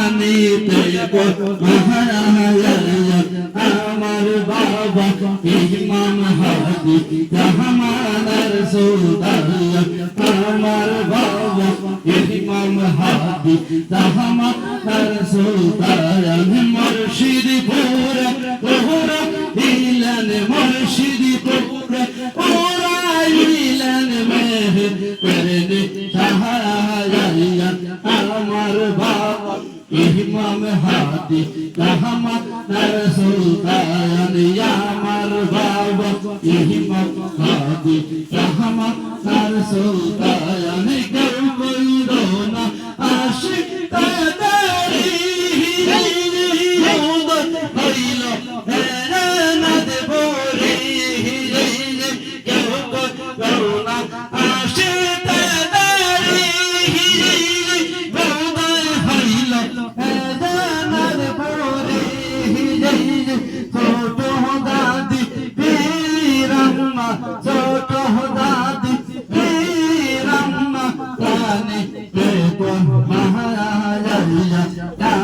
মানিতে আমার বাবা ইমাম হাদি জাহানার সুলতান আমার বাবা ইমাম হাদি জাহানার সুলতান মুর্শিদ পুরা পুরা ইলান মুর্শিদ পুরা পুরা ইলান মেহের করনে সাহায়া আমার বাবা ইমাম হাদি জাহানার সুলতান আমার বাবা ইমাম হাদি জাহানার সুলতান কেউ কইরো না আশিক তাদারি মুদত হইল না দেবরে কেউ কইরো না আশিক তাদারি মুদত হইল না দেবরে ছোট দাদি বীরাম্মা ছোট দাদি বীরাম্মা প্রাণে বেতন মহারাজা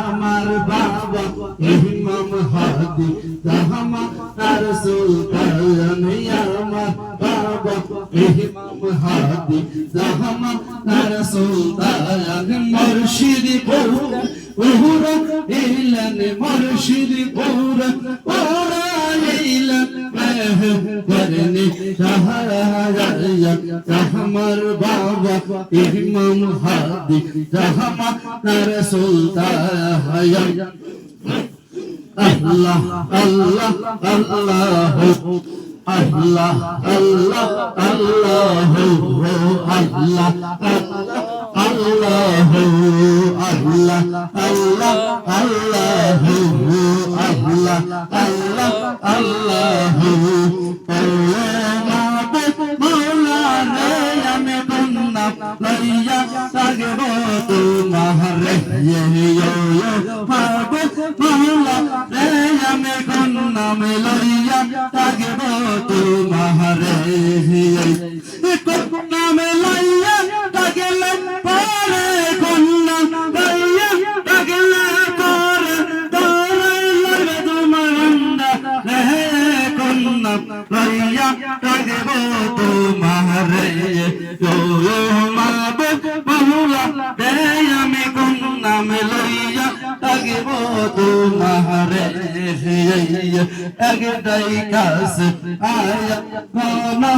আমার বাবা ইমাম হাদি জাহানার সুলতান আমার বাবা ইমাম হাদি জাহানার সুলতান মুর্শিদ পুরা পুরা ইলান মুর্শিদ পুরা পুরা ইলান করনে সাহায়া আমার বাবা ইমাম হাদি জাহানার সুলতান আল্লাহ আল্লাহ আল্লাহ আল্লাহ আল্লাহ আল্লাহ আল্লাহ আল্লাহ আল্লাহ আল্লাহ আল্লাহ আল্লাহ আল্লাহ আল্লাহ আমি বন্যা লইয়া থাকব তোমার আমি কন্যাম লইয়া থাকব তোমার কন্যাম লইয়া থাকলে পরে কন্যা লইয়া থাকলে পরে তোরে লইবে তোমার কন্যা লইয়া থাকব তোমার বহুলা আমি কন্যাম লইয়া থাকব তোমার একটাই কাজ আয়া মামা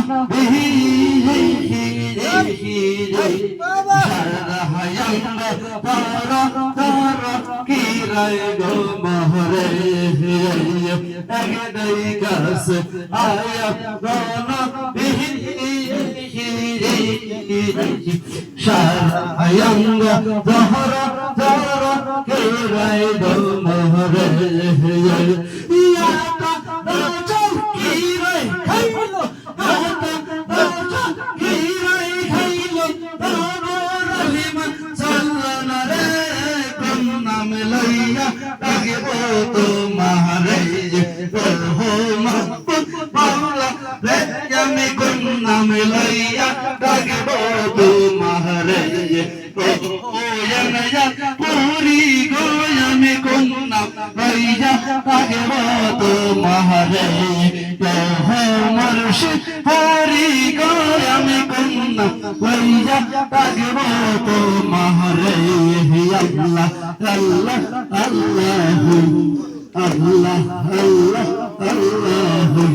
তারা তারা কিরায় গো মহরে একটাই কাজ আয়া মামা সারায়ঙ্গ জহরা জহরা কিরায় গো মহরে ইয়াতা রাজা কিরায় খাইলো রাজা কিরায় খাইলো রহিমান সাল্লানা রে কন্নাম লইয়া থাকব তোমারে রহমান পাওলা রে আমি কন্নাম লইয়া থাকব তোমারে পুরি গো আমি কন্নাম লইয়া থাকব তোমারে মুর্শিদ পুরি গো আমি কন্নাম লইয়া থাকব তোমারে আল্লাহ আল্লাহ আল্লাহ আল্লাহ আল্লাহ আল্লাহ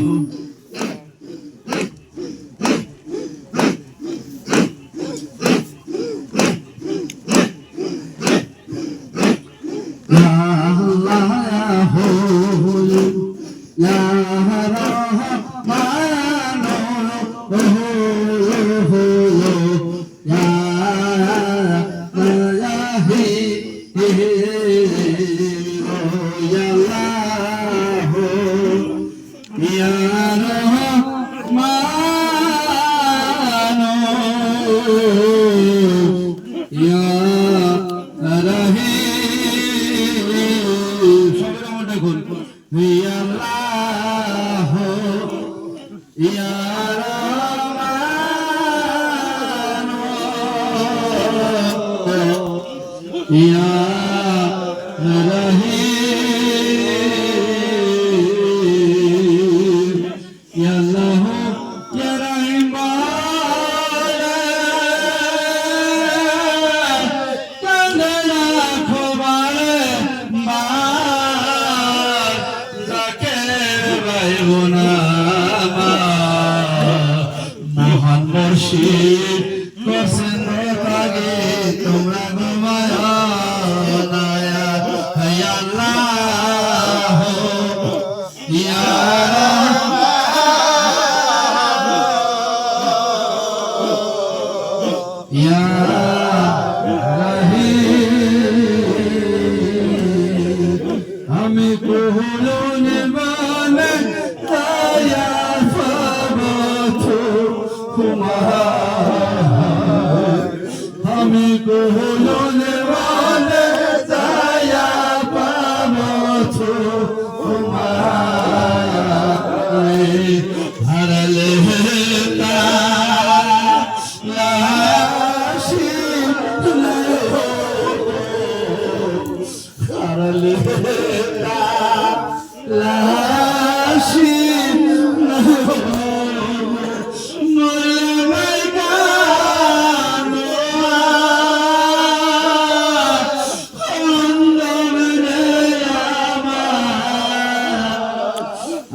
রহিম ইয়া আল্লাহ ইয়া রহমান কান্দনা খোবারে মার যাকে বাইগুনা মহান মুর্শিদ করছেন তাগে তোমরা ঘুমায় না ইয়া আল্লাহ ইয়া ইয়া রহিম আমি কহুলুন মানে দয়া পাবো তোমার আমি কহুলুন মানে দয়া পাবো তোমার হারালে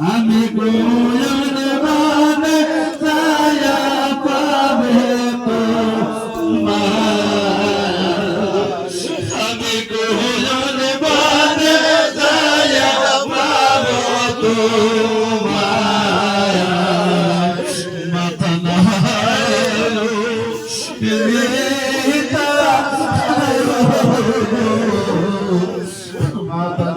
আমি কোন মানে দয়া পাবে আমি কোন মানে দয়া পাবো তোমার মাথা নাহালো মাথা